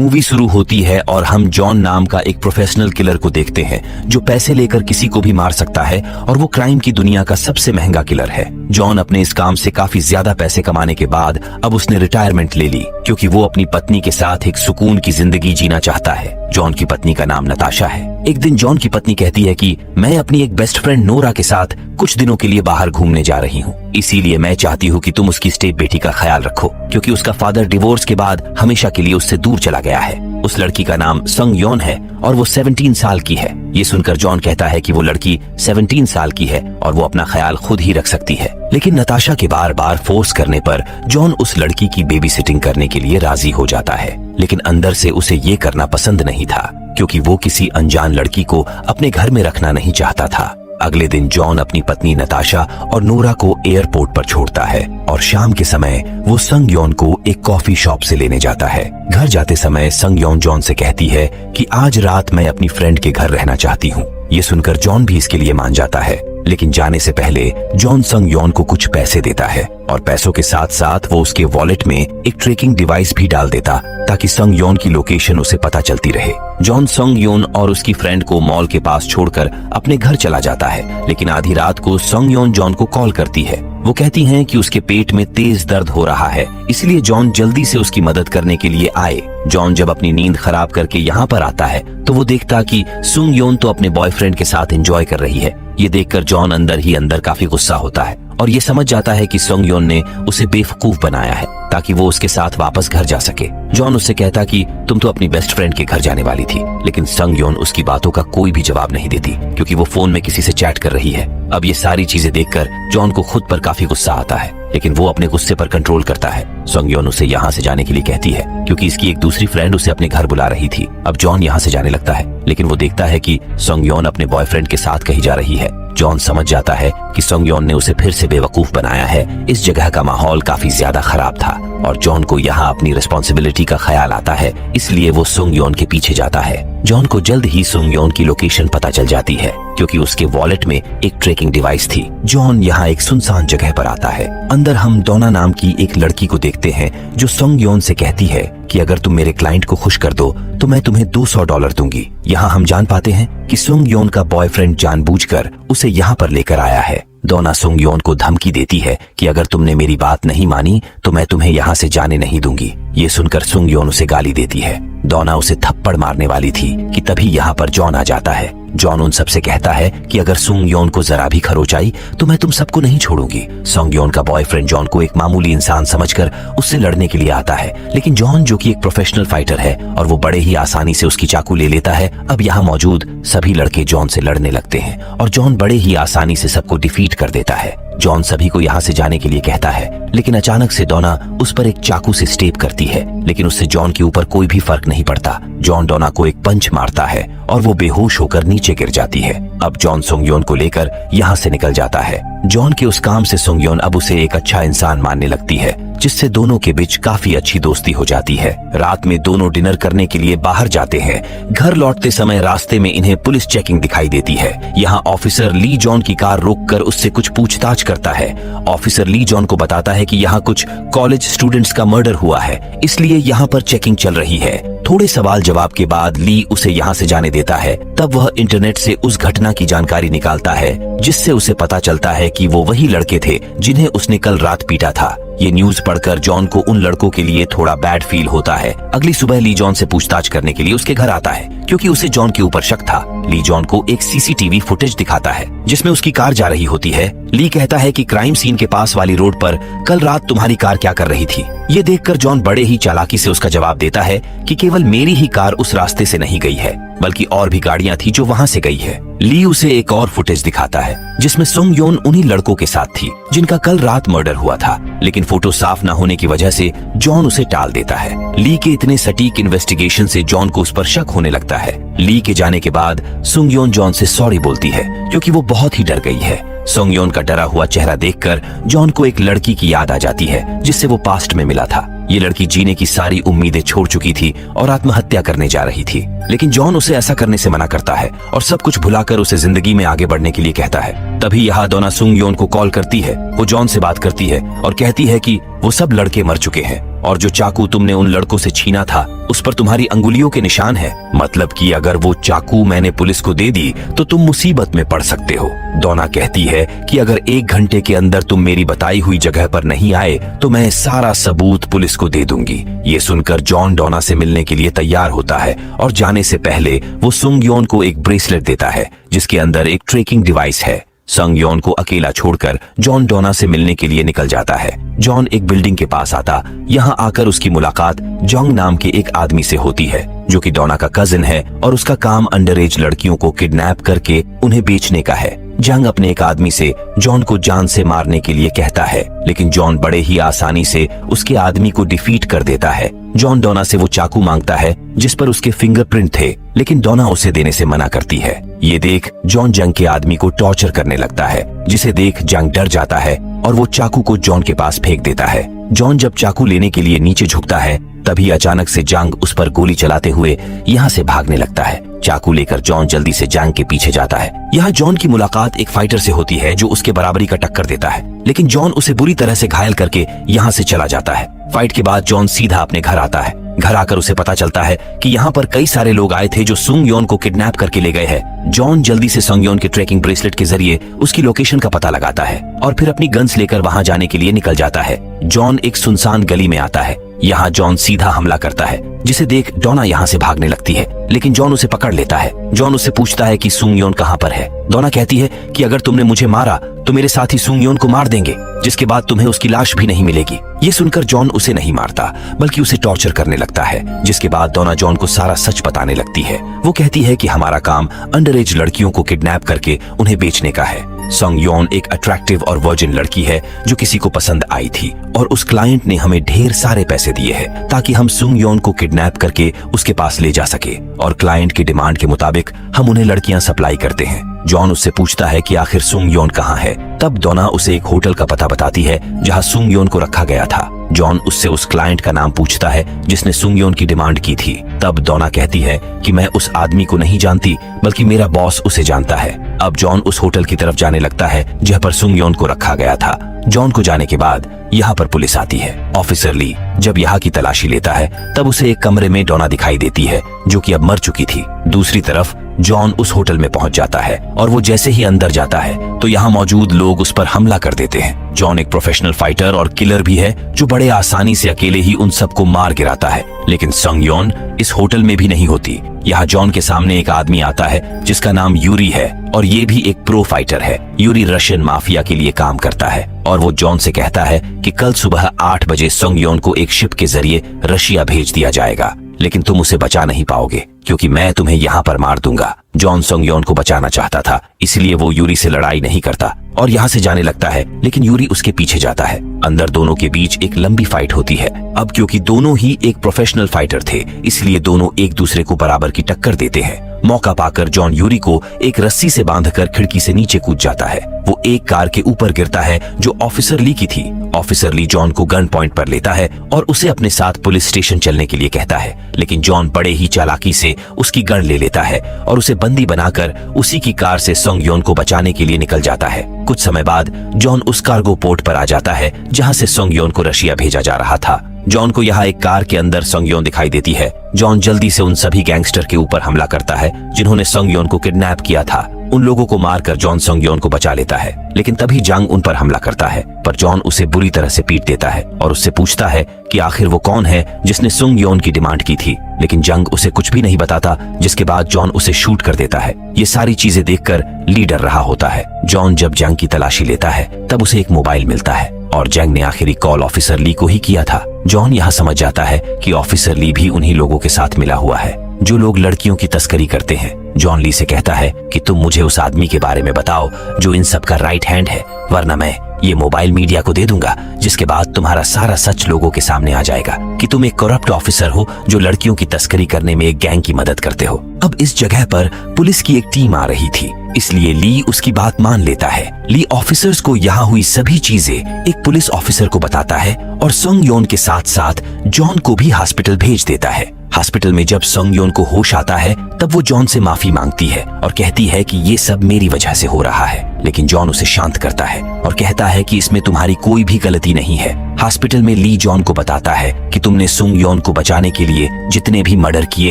Movie शुरू होती है और हम जॉन नाम का एक प्रोफेशनल किलर को देखते हैं जो पैसे लेकर किसी को भी मार सकता है और वो क्राइम की दुनिया का सबसे महंगा किलर है। जॉन अपने इस काम से काफी ज्यादा पैसे कमाने के बाद अब उसने रिटायरमेंट ले ली क्योंकि वो अपनी पत्नी के साथ एक सुकून की जिंदगी जीना चाहता है। जॉन की पत्नी का नाम नताशा है। एक दिन जॉन की पत्नी कहती है कि मैं अपनी एक बेस्ट फ्रेंड नोरा के साथ कुछ दिनों के लिए बाहर घूमने जा रही हूँ, इसीलिए मैं चाहती हूँ कि तुम उसकी स्टेप बेटी का ख्याल रखो क्योंकि उसका फादर डिवोर्स के बाद हमेशा के लिए उससे दूर चला गया है। उस लड़की का नाम संग योन है और वो 17 साल की है। ये सुनकर जॉन कहता है कि वो लड़की 17 साल की है और वो अपना ख्याल खुद ही रख सकती है, लेकिन नताशा के बार बार फोर्स करने पर जॉन उस लड़की की बेबी सिटिंग करने के लिए राजी हो जाता है। लेकिन अंदर से उसे ये करना पसंद नहीं था क्योंकि वो किसी अनजान लड़की को अपने घर में रखना नहीं चाहता था। अगले दिन जॉन अपनी पत्नी नताशा और नोरा को एयरपोर्ट पर छोड़ता है और शाम के समय वो संग योन को एक कॉफी शॉप से लेने जाता है। घर जाते समय संग योन जॉन से कहती है कि आज रात मैं अपनी फ्रेंड के घर रहना चाहती हूँ। ये सुनकर जॉन भी इसके लिए मान जाता है, लेकिन जाने से पहले जॉन संग योन को कुछ पैसे देता है और पैसों के साथ साथ वो उसके वॉलेट में एक ट्रैकिंग डिवाइस भी डाल देता ताकि संग योन की लोकेशन उसे पता चलती रहे। जॉन संग योन और उसकी फ्रेंड को मॉल के पास छोड़कर अपने घर चला जाता है, लेकिन आधी रात को संग योन जॉन को कॉल करती है। वो कहती हैं कि उसके पेट में तेज दर्द हो रहा है, इसलिए जॉन जल्दी से उसकी मदद करने के लिए आए। जॉन जब अपनी नींद खराब करके यहाँ पर आता है तो वो देखता कि सुंग योन तो अपने बॉयफ्रेंड के साथ एंजॉय कर रही है। ये देखकर जॉन अंदर ही अंदर काफी गुस्सा होता है और ये समझ जाता है कि संग योन ने उसे बेवकूफ बनाया है ताकि वो उसके साथ वापस घर जा सके। जॉन उससे कहता कि तुम तो अपनी बेस्ट फ्रेंड के घर जाने वाली थी, लेकिन संग योन उसकी बातों का कोई भी जवाब नहीं देती क्योंकि वो फोन में किसी से चैट कर रही है। अब ये सारी चीजें देखकर जॉन को खुद पर काफी गुस्सा आता है, लेकिन वो अपने गुस्से पर कंट्रोल करता है। संग योन उसे यहाँ से जाने के लिए कहती है क्योंकि इसकी एक दूसरी फ्रेंड उसे अपने घर बुला रही थी। अब जॉन यहाँ से जाने लगता है, लेकिन वो देखता है कि संग योन अपने बॉयफ्रेंड के साथ कहीं जा रही है। जॉन समझ जाता है कि संग योन ने उसे फिर से बेवकूफ बनाया है। इस जगह का माहौल काफी ज्यादा खराब था और जॉन को यहाँ अपनी रिस्पॉन्सिबिलिटी का ख्याल आता है, इसलिए वो सुंग योन के पीछे जाता है। जॉन को जल्द ही सुंग योन की लोकेशन पता चल जाती है क्योंकि उसके वॉलेट में एक ट्रैकिंग डिवाइस थी। जॉन यहाँ एक सुनसान जगह पर आता है। अंदर हम डोना नाम की एक लड़की को देखते हैं जो सुंग योन से कहती है कि अगर तुम मेरे क्लाइंट को खुश कर दो तो मैं तुम्हें $200 दूंगी। यहाँ हम जान पाते हैं कि सुंग योन का बॉयफ्रेंड जानबूझकर उसे यहाँ पर लेकर आया है। डोना सुंग योन को धमकी देती है कि अगर तुमने मेरी बात नहीं मानी तो मैं तुम्हें यहाँ से जाने नहीं दूंगी। ये सुनकर सुंग योन उसे गाली देती है। डोना उसे थप्पड़ मारने वाली थी कि तभी यहाँ पर जॉन आ जाता है। जॉन उन सबसे कहता है कि अगर सुंग योन को जरा भी खरोच आई तो मैं तुम सबको नहीं छोड़ूंगी। सुंग योन का बॉयफ्रेंड जॉन को एक मामूली इंसान समझकर उससे लड़ने के लिए आता है, लेकिन जॉन जो कि एक प्रोफेशनल फाइटर है और वो बड़े ही आसानी से उसकी चाकू ले लेता है। अब यहाँ मौजूद सभी लड़के जॉन से लड़ने लगते हैं और जॉन बड़े ही आसानी से सबको डिफीट कर देता है। जॉन सभी को यहाँ से जाने के लिए कहता है, लेकिन अचानक से डोना उस पर एक चाकू से स्टेप करती है, लेकिन उससे जॉन के ऊपर कोई भी फर्क नहीं पड़ता। जॉन डोना को एक पंच मारता है और वो बेहोश होकर नीचे गिर जाती है। अब जॉन सुंग योन को लेकर यहाँ से निकल जाता है। जॉन के उस काम से सुंग योन अब उसे एक अच्छा इंसान मानने लगती है, जिससे दोनों के बीच काफी अच्छी दोस्ती हो जाती है। रात में दोनों डिनर करने के लिए बाहर जाते हैं। घर लौटते समय रास्ते में इन्हें पुलिस चेकिंग दिखाई देती है। यहाँ ऑफिसर ली जॉन की कार रोककर उससे कुछ पूछताछ करता है। ऑफिसर ली जॉन को बताता है कि यहाँ कुछ कॉलेज स्टूडेंट्स का मर्डर हुआ है, इसलिए यहाँ पर चेकिंग चल रही है। थोड़े सवाल जवाब के बाद ली उसे यहाँ से जाने देता है। तब वह इंटरनेट से उस घटना की जानकारी निकालता है, जिससे उसे पता चलता है कि वो वही लड़के थे जिन्हें उसने कल रात पीटा था। ये न्यूज पढ़कर जॉन को उन लड़कों के लिए थोड़ा बैड फील होता है। अगली सुबह ली जॉन से पूछताछ करने के लिए उसके घर आता है क्योंकि उसे जॉन के ऊपर शक था। ली जॉन को एक सीसीटीवी फुटेज दिखाता है जिसमें उसकी कार जा रही होती है। ली कहता है कि क्राइम सीन के पास वाली रोड पर कल रात तुम्हारी कार क्या कर रही थी। ये देखकर जॉन बड़े ही चालाकी से उसका जवाब देता है कि केवल मेरी ही कार उस रास्ते से नहीं गई है, बल्कि और भी गाड़ियां थी जो वहां से गई है। ली उसे एक और फुटेज दिखाता है जिसमें सुंग योन उन्हीं लड़कों के साथ थी जिनका कल रात मर्डर हुआ था, लेकिन फोटो साफ न होने की वजह से जॉन उसे टाल देता है। ली के इतने सटीक इन्वेस्टिगेशन से जॉन को उस पर शक होने लगता है। ली के जाने के बाद सुंग योन जॉन से सॉरी बोलती है क्योंकि वो बहुत ही डर गई है। सुंग योन का डरा हुआ चेहरा देखकर जॉन को एक लड़की की याद आ जाती है जिससे वो पास्ट में मिला था। ये लड़की जीने की सारी उम्मीदें छोड़ चुकी थी और आत्महत्या करने जा रही थी, लेकिन जॉन उसे ऐसा करने से मना करता है और सब कुछ भुलाकर उसे जिंदगी में आगे बढ़ने के लिए कहता है। तभी यहाँ डोना सुंग योन को कॉल करती है। वो जॉन से बात करती है और कहती है कि वो सब लड़के मर चुके हैं और जो चाकू तुमने उन लड़कों से छीना था उस पर तुम्हारी अंगुलियों के निशान है। मतलब कि अगर वो चाकू मैंने पुलिस को दे दी तो तुम मुसीबत में पड़ सकते हो। डोना कहती है कि अगर 1 घंटे के अंदर तुम मेरी बताई हुई जगह पर नहीं आए तो मैं सारा सबूत पुलिस को दे दूंगी। ये सुनकर जॉन डोना से मिलने के लिए तैयार होता है और जाने से पहले वो सुंग योन को एक ब्रेसलेट देता है जिसके अंदर एक ट्रैकिंग डिवाइस है। संग योन को अकेला छोड़कर जॉन डोना से मिलने के लिए निकल जाता है। जॉन एक बिल्डिंग के पास आता, यहाँ आकर उसकी मुलाकात जोंग नाम के एक आदमी से होती है जो कि डोना का कजिन है और उसका काम अंडर एज लड़कियों को किडनैप करके उन्हें बेचने का है। जंग अपने एक आदमी से जॉन को जान से मारने के लिए कहता है, लेकिन जॉन बड़े ही आसानी से उसके आदमी को डिफीट कर देता है। जॉन डोना से वो चाकू मांगता है जिस पर उसके फिंगरप्रिंट थे, लेकिन डोना उसे देने से मना करती है। ये देख जॉन जंग के आदमी को टॉर्चर करने लगता है, जिसे देख जंग डर जाता है और वो चाकू को जॉन के पास फेंक देता है। जॉन जब चाकू लेने के लिए नीचे झुकता है तभी अचानक से जंग उस पर गोली चलाते हुए यहाँ से भागने लगता है। चाकू लेकर जॉन जल्दी से जंग के पीछे जाता है। यहाँ जॉन की मुलाकात एक फाइटर से होती है जो उसके बराबरी का टक्कर देता है, लेकिन जॉन उसे बुरी तरह से घायल करके यहाँ से चला जाता है। फाइट के बाद जॉन सीधा अपने घर आता है। घर आकर उसे पता चलता है कि यहाँ पर कई सारे लोग आए थे जो सुंग योन को किडनैप करके ले गए हैं। जॉन जल्दी से सुंग योन के ट्रैकिंग ब्रेसलेट के जरिए उसकी लोकेशन का पता लगाता है और फिर अपनी गन्स लेकर वहां जाने के लिए निकल जाता है। जॉन एक सुनसान गली में आता है। यहाँ जॉन सीधा हमला करता है, जिसे देख डोना यहाँ से भागने लगती है, लेकिन जॉन उसे पकड़ लेता है। जॉन उससे पूछता है कि सुंग योन कहाँ पर है। डोना कहती है कि अगर तुमने मुझे मारा तो मेरे साथी सुंग योन को मार देंगे, जिसके बाद तुम्हें उसकी लाश भी नहीं मिलेगी। ये सुनकर जॉन उसे नहीं मारता बल्कि उसे टॉर्चर करने लगता है, जिसके बाद डोना जॉन को सारा सच बताने लगती है। वो कहती है कि हमारा काम अंडर एज लड़कियों को किडनैप करके उन्हें बेचने का है। सुंग योन एक अट्रैक्टिव और वर्जिन लड़की है जो किसी को पसंद आई थी और उस क्लाइंट ने हमें ढेर सारे पैसे दिए हैं ताकि हम सुंग योन को किडनैप करके उसके पास ले जा सके, और क्लाइंट की डिमांड के मुताबिक हम उन्हें लड़कियां सप्लाई करते हैं। जॉन उससे पूछता है कि आखिर सुंग योन कहाँ है। तब डोना उसे एक होटल का पता बताती है जहाँ सुंग योन को रखा गया था। जॉन उससे उस क्लाइंट का नाम पूछता है जिसने सुंग योन की डिमांड की थी। तब डोना कहती है कि मैं उस आदमी को नहीं जानती बल्कि मेरा बॉस उसे जानता है। अब जॉन उस होटल की तरफ जाने लगता है जहाँ पर सुंग योन को रखा गया था। जॉन को जाने के बाद यहाँ पर पुलिस आती है। ऑफिसर ली जब यहाँ की तलाशी लेता है तब उसे एक कमरे में डोना दिखाई देती है जो कि अब मर चुकी थी। दूसरी तरफ जॉन उस होटल में पहुंच जाता है और वो जैसे ही अंदर जाता है तो यहाँ मौजूद लोग उस पर हमला कर देते हैं। जॉन एक प्रोफेशनल फाइटर और किलर भी है जो बड़े आसानी से अकेले ही उन सबको मार गिराता है, लेकिन सुंग योन इस होटल में भी नहीं होती। यहाँ जॉन के सामने एक आदमी आता है जिसका नाम यूरी है और ये भी एक प्रो फाइटर है। यूरी रशियन माफिया के लिए काम करता है और वो जॉन से कहता है कि कल सुबह 8 बजे सुंग योन को एक शिप के जरिए रशिया भेज दिया जाएगा, लेकिन तुम उसे बचा नहीं पाओगे क्योंकि मैं तुम्हें यहाँ पर मार दूंगा। जॉन सुंग योन को बचाना चाहता था, इसलिए वो यूरी से लड़ाई नहीं करता और यहाँ से जाने लगता है, लेकिन यूरी उसके पीछे जाता है। अंदर दोनों के बीच एक लंबी फाइट होती है। अब क्योंकि दोनों ही एक प्रोफेशनल फाइटर थे, इसलिए दोनों एक दूसरे को बराबर की टक्कर देते हैं। मौका पाकर जॉन यूरी को एक रस्सी से बांधकर खिड़की से नीचे कूद जाता है। वो एक कार के ऊपर गिरता है जो ऑफिसर ली की थी। ऑफिसर ली जॉन को गन पॉइंट पर लेता है और उसे अपने साथ पुलिस स्टेशन चलने के लिए कहता है, लेकिन जॉन बड़े ही चालाकी से उसकी गन ले लेता है और उसे बंदी बनाकर उसी की कार से सुंग योन को बचाने के लिए निकल जाता है। कुछ समय बाद जॉन उस कार्गो पोर्ट पर आ जाता है जहां से सुंग योन को रशिया भेजा जा रहा था। जॉन को यहाँ एक कार के अंदर सुंग योन दिखाई देती है। जॉन जल्दी से उन सभी गैंगस्टर के ऊपर हमला करता है जिन्होंने सुंग योन को किडनैप किया था। उन लोगों को मारकर जॉन सुंग योन को बचा लेता है, लेकिन तभी जंग उन पर हमला करता है, पर जॉन उसे बुरी तरह से पीट देता है और उससे पूछता है कि आखिर वो कौन है जिसने सुंग योन की डिमांड की थी, लेकिन जंग उसे कुछ भी नहीं बताता, जिसके बाद जॉन उसे शूट कर देता है। ये सारी चीजें देखकर ली डर रहा होता है। जॉन जब जंग की तलाशी लेता है तब उसे एक मोबाइल मिलता है और जंग ने आखिरी कॉल ऑफिसर ली को ही किया था। जॉन यहाँ समझ जाता है कि ऑफिसर ली भी उन्हीं लोगों के साथ मिला हुआ है जो लोग लड़कियों की तस्करी करते हैं। जॉन ली से कहता है कि तुम मुझे उस आदमी के बारे में बताओ जो इन सब का राइट हैंड है, वरना मैं ये मोबाइल मीडिया को दे दूंगा, जिसके बाद तुम्हारा सारा सच लोगों के सामने आ जाएगा कि तुम एक करप्ट ऑफिसर हो जो लड़कियों की तस्करी करने में एक गैंग की मदद करते हो। अब इस जगह पर पुलिस की एक टीम आ रही थी, इसलिए ली उसकी बात मान लेता है। ली ऑफिसर्स को यहाँ हुई सभी चीजें एक पुलिस ऑफिसर को बताता है और सुंग योन के साथ साथ जॉन को भी हॉस्पिटल भेज देता है। हॉस्पिटल में जब संग योन को होश आता है तब वो जॉन से माफी मांगती है और कहती है कि ये सब मेरी वजह से हो रहा है, लेकिन जॉन उसे शांत करता है और कहता है कि इसमें तुम्हारी कोई भी गलती नहीं है। हॉस्पिटल में ली जॉन को बताता है कि तुमने सुंग योन को बचाने के लिए जितने भी मर्डर किए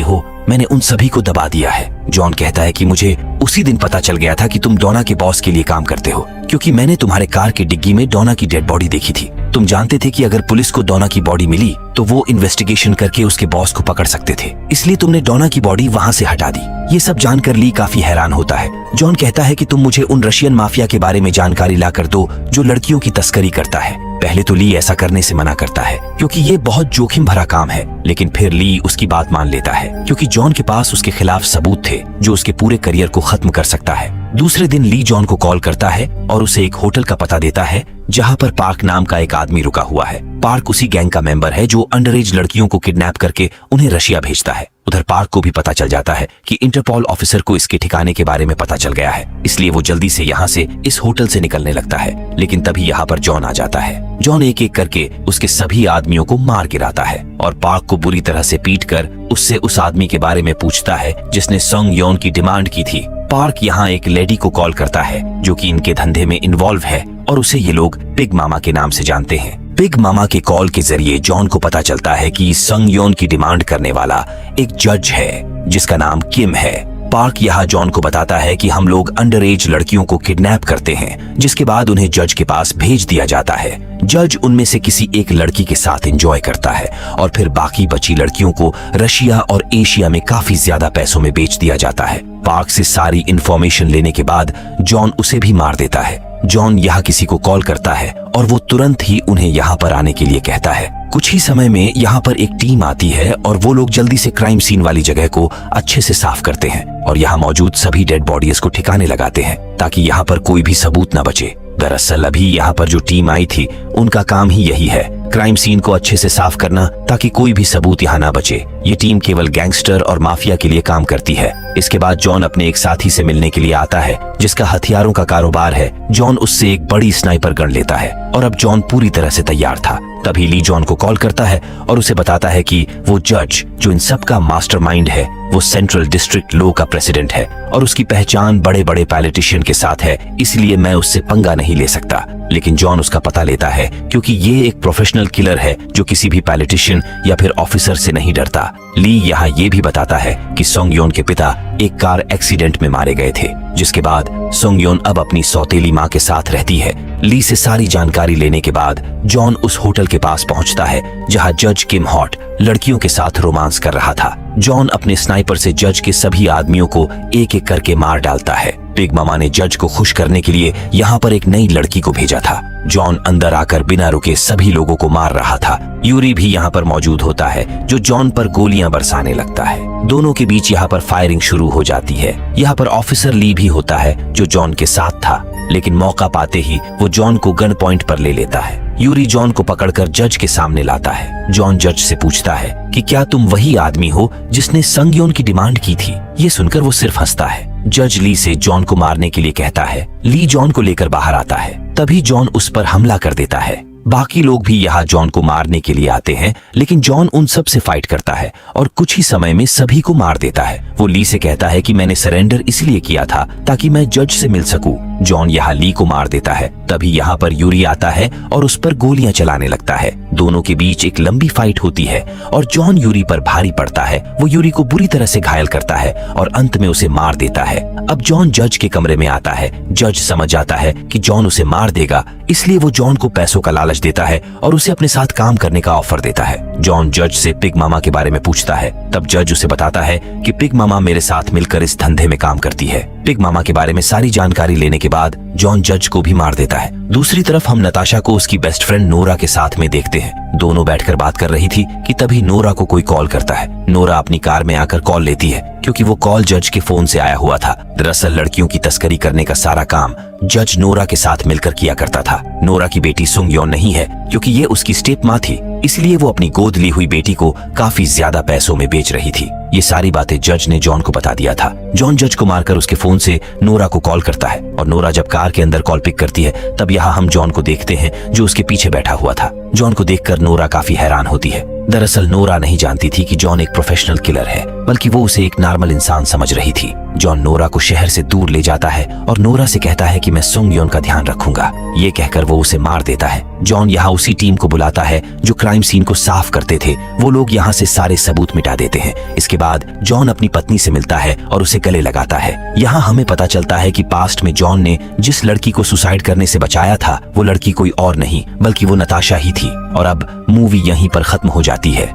हो, मैंने उन सभी को दबा दिया है। जॉन कहता है कि मुझे उसी दिन पता चल गया था कि तुम डोना के बॉस के लिए काम करते हो, क्योंकि मैंने तुम्हारे कार की डिग्गी में डोना की डेड बॉडी देखी थी। तुम जानते थे कि अगर पुलिस को डोना की बॉडी मिली तो वो इन्वेस्टिगेशन करके उसके बॉस को पकड़ सकते थे, इसलिए तुमने डोना की बॉडी वहां से हटा दी। ये सब जानकर ली काफी हैरान होता है। जॉन कहता है कि तुम मुझे उन रशियन माफिया के बारे में जानकारी ला कर दो जो लड़कियों की तस्करी करता है। पहले तो ली ऐसा करने से मना करता है क्योंकि ये बहुत जोखिम भरा काम है, लेकिन फिर ली उसकी बात मान लेता है क्योंकि जॉन के पास उसके खिलाफ सबूत थे जो उसके पूरे करियर को खत्म कर सकता है। दूसरे दिन ली जॉन को कॉल करता है और उसे एक होटल का पता देता है जहां पर पार्क नाम का एक आदमी रुका हुआ है। पार्क उसी गैंग का मेंबर है जो अंडरएज लड़कियों को किडनैप करके उन्हें रशिया भेजता है। उधर पार्क को भी पता चल जाता है कि इंटरपोल ऑफिसर को इसके ठिकाने के बारे में पता चल गया है, इसलिए वो जल्दी से यहाँ से इस होटल से निकलने लगता है। लेकिन तभी यहाँ पर जॉन आ जाता है। जॉन एक एक करके उसके सभी आदमियों को मार गिराता है और पार्क को बुरी तरह से पीटकर उससे उस आदमी के बारे में पूछता है जिसने संग योन की डिमांड की थी। पार्क यहाँ एक लेडी को कॉल करता है जो कि इनके धंधे में इन्वॉल्व है और उसे ये लोग पिग मामा के नाम से जानते हैं। पिग मामा के कॉल के जरिए जॉन को पता चलता है कि संग योन की डिमांड करने वाला एक जज है जिसका नाम किम है। पार्क यहाँ जॉन को बताता है कि हम लोग अंडरएज लड़कियों को किडनैप करते हैं, जिसके बाद उन्हें जज के पास भेज दिया जाता है। जज उनमें से किसी एक लड़की के साथ एंजॉय करता है और फिर बाकी बची लड़कियों को रशिया और एशिया में काफी ज्यादा पैसों में बेच दिया जाता है। पार्क से सारी इंफॉर्मेशन लेने के बाद जॉन उसे भी मार देता है। जॉन यहाँ किसी को कॉल करता है और वो तुरंत ही उन्हें यहाँ पर आने के लिए कहता है। कुछ ही समय में यहाँ पर एक टीम आती है और वो लोग जल्दी से क्राइम सीन वाली जगह को अच्छे से साफ करते हैं और यहाँ मौजूद सभी डेड बॉडीज को ठिकाने लगाते हैं ताकि यहाँ पर कोई भी सबूत न बचे। दरअसल अभी यहाँ पर जो टीम आई थी उनका काम ही यही है, क्राइम सीन को अच्छे से साफ करना ताकि कोई भी सबूत यहाँ ना बचे। ये टीम केवल गैंगस्टर और माफिया के लिए काम करती है। इसके बाद जॉन अपने एक साथी से मिलने के लिए आता है जिसका हथियारों का कारोबार है। जॉन उससे एक बड़ी स्नाइपर गन लेता है और अब जॉन पूरी तरह से तैयार था। तभी ली जॉन को कॉल करता है और उसे बताता है कि वो जज जो इन सब का मास्टरमाइंड है वो सेंट्रल डिस्ट्रिक्ट लॉ का प्रेसिडेंट है और उसकी पहचान बड़े बड़े पॉलिटिशियन के साथ है, इसलिए मैं उससे पंगा नहीं ले सकता। लेकिन जॉन उसका पता लेता है क्योंकि ये एक प्रोफेशनल किलर है जो किसी भी पॉलिटिशियन या फिर ऑफिसर से नहीं डरता। ली यहाँ ये भी बताता है कि सोंग योन के पिता एक कार एक्सीडेंट में मारे गए थे, जिसके बाद सोंग योन अब अपनी सौतेली माँ के साथ रहती है। ली से सारी जानकारी लेने के बाद जॉन उस होटल के पास पहुंचता है जहां जज किम हॉट लड़कियों के साथ रोमांस कर रहा था। जॉन अपने स्नाइपर से जज के सभी आदमियों को एक एक करके मार डालता है। पिग मामा ने जज को खुश करने के लिए यहाँ पर एक नई लड़की को भेजा था। जॉन अंदर आकर बिना रुके सभी लोगों को मार रहा था। यूरी भी यहाँ पर मौजूद होता है जो जॉन पर गोलियां बरसाने लगता है। दोनों के बीच यहाँ पर फायरिंग शुरू हो जाती है। यहाँ पर ऑफिसर ली भी होता है जो जॉन के साथ था, लेकिन मौका पाते ही वो जॉन को गन पॉइंट पर ले लेता है। यूरी जॉन को पकड़कर जज के सामने लाता है। जॉन जज से पूछता है कि क्या तुम वही आदमी हो जिसने संग योन की डिमांड की थी। ये सुनकर वो सिर्फ हंसता है। जज ली से जॉन को मारने के लिए कहता है। ली जॉन को लेकर बाहर आता है, तभी जॉन उस पर हमला कर देता है। बाकी लोग भी यहाँ जॉन को मारने के लिए आते हैं, लेकिन जॉन उन सब से फाइट करता है और कुछ ही समय में सभी को मार देता है। वो ली से कहता है कि मैंने सरेंडर इसलिए किया था ताकि मैं जज से मिल सकूं। जॉन यहाँ ली को मार देता है। तभी यहाँ पर यूरी आता है और उस पर गोलियां चलाने लगता है। दोनों के बीच एक लंबी फाइट होती है और जॉन यूरी पर भारी पड़ता है। वो यूरी को बुरी तरह से घायल करता है और अंत में उसे मार देता है। अब जॉन जज के कमरे में आता है। जज समझ जाता है कि जॉन उसे मार देगा, इसलिए वो जॉन को पैसों का लालच देता है और उसे अपने साथ काम करने का ऑफर देता है। जॉन जज से पिग मामा के बारे में पूछता है। तब जज उसे बताता है कि पिग मामा मेरे साथ मिलकर इस धंधे में काम करती है। पिग मामा के बारे में सारी जानकारी लेने के बाद जॉन जज को भी मार देता है। दूसरी तरफ हम नताशा को उसकी बेस्ट फ्रेंड नोरा के साथ में देखते हैं। दोनों बैठकर बात कर रही थी कि तभी नोरा को कोई कॉल करता है। नोरा अपनी कार में आकर कॉल लेती है क्योंकि वो कॉल जज के फोन से आया हुआ था। दरअसल लड़कियों की तस्करी करने का सारा काम जज नोरा के साथ मिलकर किया करता था। नोरा की बेटी सुंग योन नहीं है क्योंकि ये उसकी स्टेप माँ थी, इसलिए वो अपनी गोद ली हुई बेटी को काफी ज्यादा पैसों में बेच रही थी। ये सारी बातें जज ने जॉन को बता दिया था। जॉन जज को मारकर उसके फोन से नोरा को कॉल करता है और नोरा जब कार के अंदर कॉल पिक करती है तब यहाँ हम जॉन को देखते हैं जो उसके पीछे बैठा हुआ था। जॉन को देखकर नोरा काफी हैरान होती है। दरअसल नोरा नहीं जानती थी कि जॉन एक प्रोफेशनल किलर है, बल्कि वो उसे एक नॉर्मल इंसान समझ रही थी। जॉन नोरा को शहर से दूर ले जाता है और नोरा से कहता है कि मैं सुंग योन का ध्यान रखूंगा। ये कहकर वो उसे मार देता है। जॉन यहाँ उसी टीम को बुलाता है जो क्राइम सीन को साफ करते थे। वो लोग यहाँ से सारे सबूत मिटा देते हैं। इसके बाद जॉन अपनी पत्नी से मिलता है और उसे गले लगाता है। यहाँ हमें पता चलता है कि पास्ट में जॉन ने जिस लड़की को सुसाइड करने से बचाया था वो लड़की कोई और नहीं बल्कि वो नताशा ही थी। और अब मूवी यहीं पर खत्म हो जाती है।